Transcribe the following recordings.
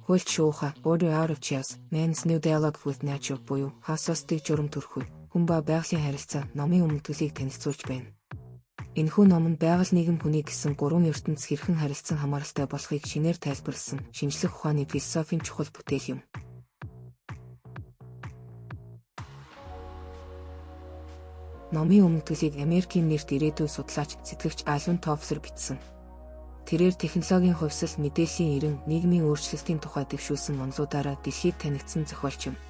Хуульч шууха Order Out of Chaos, Man's New Dialogue with Nature буюу хаосостыг журам төрөх үе, хүн ба байгалийн харилцаа номын өмнө төлийг танилцуулж байна. Энэхүү ном нь байгаль нийгэм хүний гэсэн гурван ертөнц хэрхэн харилцан хамааралтай болохыг шинээр тайлбарласан шинжлэх ухааны философийн чухал бүтээл юм. Номын өмнө төлийг Америкийн нэрт ирээдүйн судлаач, сэтгэгч Алвин Тофлер бичсэн. Тэрээр технологийн хувьсэл, мэдээллийн эрен, нийгмийн өөрчлөлтийн тухай дэвшүүлсэн онолуудаараа дэлхийд танигдсан зохиолч юм.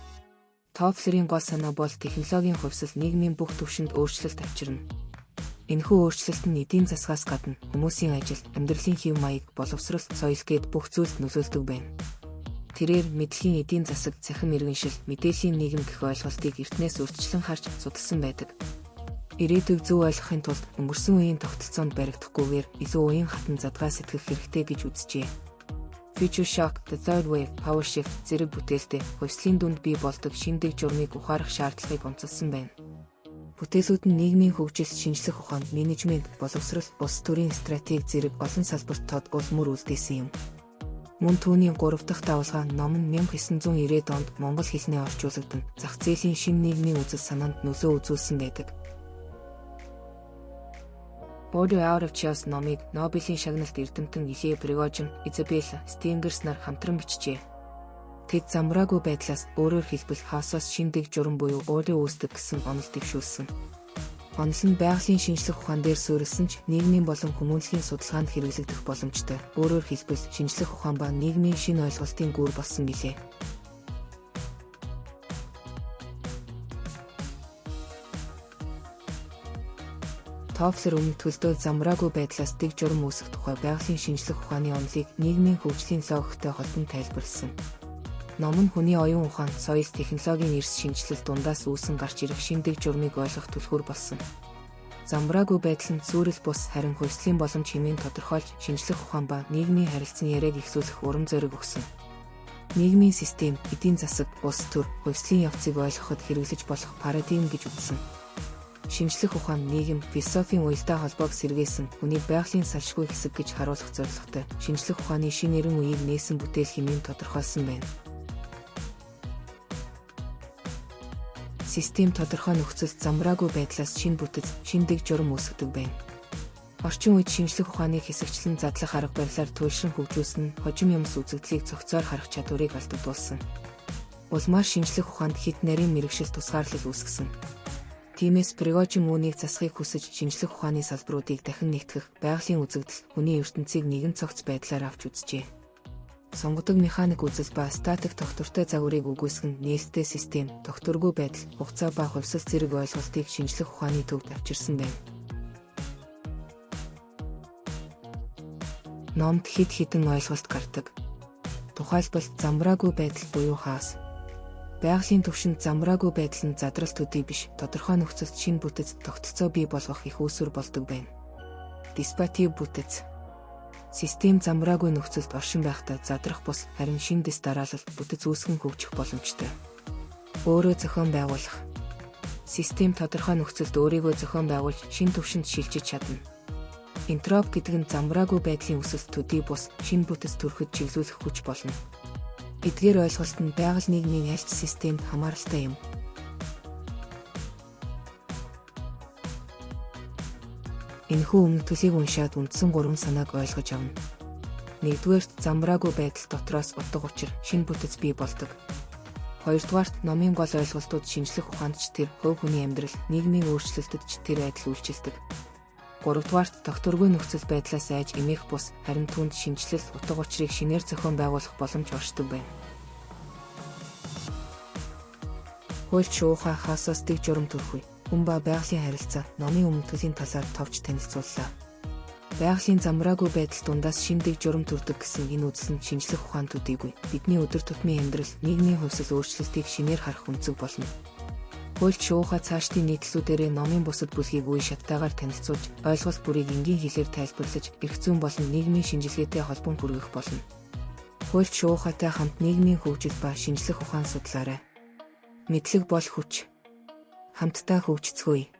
Тофлерийн гол санаа бол технологийн хувьсэл нийгмийн бүх түвшинд өөрчлөлт авчирна. Энэхүү өөрчлөлт нь эдийн засгаас гадна хүмүүсийн ажил, амьдралын хэв маяг, боловсрол, соёл гээд бүх зүйлд нөлөөлдөг байна. Тэрээр мэдлэгийн эдийн засаг, цахим иргэншил, мэдээллийн нийгэм гэх ойлголтыг эртнээс урьдчилан харж судалсан байдаг. Ирээдүйг зөв ойлгохын тулд өнгөрсөн үеийн тогтолцоонд баригдахгүйгээр илүү уян хатан задгаа сэтгэх хэрэгтэй гэж үзжээ. Future Shock, The Third Wave, Power Shift зэрэг бүтээлтэй хувьслын дүнд бий болдог шинэдэг журмыг ухаарах шаардлагыг онцолсон байна. Бүтээлүүд нь нийгмийн хөгжил, шинжлэх ухаан, менежмент, боловсрол, улс төрийн стратеги зэрэг олон салбарт тод улмөр үлдээсэн юм. Мөн түүний 3 дахь давалгаа ном нь 1990-ад онд монгол хэлнээ орчуулагдсан зах зээлийн шинэ нийгмийн үзэл санаанд нөлөө үзүүлсэн байдаг. Order Out of Chaos номыг Нобелийн шагналт эрдэмтэн Илье Пригожин, Изабелла Стенгерс нар хамтран бичжээ. Тэд замбраагүй байдлаас өөрөөр хэлбэл хаосоос шинэдэг журам буюу order үүсдэг гэсэн онол дэвшүүлсэн. Онол нь байгалийн шинжлэх ухаан дээр суурилсан ч нийгмийн болон хүмүүнлэгийн судалгаанд хэрэглэгдэх боломжтой. Өөрөөр хэлбэл шинжлэх ухаан ба нийгмийн шинэ ойлголтын гүр болсон гэлээ. Тофлер өмнө төлдөө замбраагүй байдлаас дэг журам үүсэх тухай байгалийн шинжлэх ухааны онолыг нийгмийн хөгжлийн логиктой холбон тайлбарласан. Ном нь хүний оюун ухаан, соёл, технологийн эрс шинжилэл дундаас үүсэн гарч ирэх шинэдэг журмыг ойлгох түлхүүр болсон. Замбраагүй байдал нь сүрэл бус, харин хувьслийн боломж хэмээн тодорхойлж шинжлэх ухаан ба нийгмийн харилцан яриаг эхлүүлэх урам зориг өгсөн. Нийгмийн систем, эдийн засаг, улс төр, хувьслийн явцыг ойлгоход хэрэглэж болох парадигм гэж үзсэн. Шинжлэх ухаан, нийгэм, философийн уялдаа холбоог сэргээсэн хүний байгалийн салшгүй хэсэг гэж харуулах зорилготой шинжлэх ухааны шинэ эрен үеийг нээсэн бүтээл хэмээн тодорхойлсон байна. Систем тодорхой нөхцөлд замбраагүй байдлаас шинэ бүтэц, шинэдэг журам үүсгэдэг байна. Орчин үед шинжлэх ухааны хэсэгчлэн задлах арга барилаар туйлшран хөгжүүлсэн нь хожим юмс үзэгдлийг цогцоор харах чадварыг алдагдуулсан. Улмаар шинжлэх ухаанд хэд нарийн мэрэгшил тусгаарлал үүсгэсэн. Тиймээс Пригожин үүнийг засахыг хүсэж шинжлэх ухааны салбаруудыг дахин нэгтгэх, байгалийн үзэгдэл, хүний ертөнцийг нэгэн цогц байдлаар авч үзжээ. Сонгодог механик үзэл ба статик тогтвортой загварыг үгүйсгэн нээлттэй систем, тогтворгүй байдал, хугацаа ба хувьсэл зэрэг ойлголтыг шинжлэх ухааны төвд авчирсан байна. Номд хэд хэдэн ойлголт гардаг. Тухайлбал замбраагүй байдал буюу хаос. Байгалийн түвшинд замбраагүй байдал нь задрал төдий биш, тодорхой нөхцөлд шинэ бүтэц, тогтолцоо бий болгох их үүсвэр болдог байна. Диспатив бүтэц. Систем замбраагүй нөхцөлд оршин байхдаа задрах бус, харин шинэ дэс дараалал, бүтэц үүсгэн хөгжих боломжтой. Өөрөө зохион байгуулах. Систем тодорхой нөхцөлд өөрийгөө зохион байгуулж, шинэ түвшинд шилжиж чадна. Энтроп гэдэг нь замбраагүй байдлын өсөлт төдий бус, шинэ бүтэц төрөхөд чиглүүлэх хүч болно. Эдгээр ойлголт нь байгаль нийгмийн ялч системд хамааралтай юм. Энэхүү өмнө төлийг уншаад үндсэн 3 санааг ойлгож авна. 1-р замбраагүй байдал дотроос утга учир, шинэ бүтэц бий болдог. 2-р номын гол ойлголтууд шинжлэх ухаанд ч тэр хувь хүний амьдрал, нийгмийн өөрчлөлтөд ч тэр адил үйлчилдэг. 3-р тогтворгүй нөхцөл байдлаас айж эмээх бус, харин түүнд шинжилэл, утга учирыг шинээр зохион байгуулах боломж оршдог байна. Хуульч шууха хаосоос дэг журам төрөх үе, хүн ба байгалийн харилцаа номын өмнө төлийн талаар товч танилцууллаа. Байгалийн замбраагүй байдал дундаас шинэдэг журам төрдөг гэсэн энэ үзэл нь шинжлэх ухаан төдийгүй бидний өдөр тутмын амьдрал, нийгмийн хувьсэл өөрчлөлтийг шинээр харах үнцэг болно. Хуульч шууха цаашдын нийтлүүдээрээ номын бусад бүлгийг үе шаттайгаар танилцуулж, ойлголт бүрийг энгийн хэлээр тайлбарлаж, эрх зүйн болон нийгмийн шинжилгээтэй холбон хүргэх болно. Хуульч шуухатай хамт нийгмийн хөгжил ба шинжлэх ухаан судлаарай. Мэдлэг бол хүч. Хамтдаа хөгжицгөөе.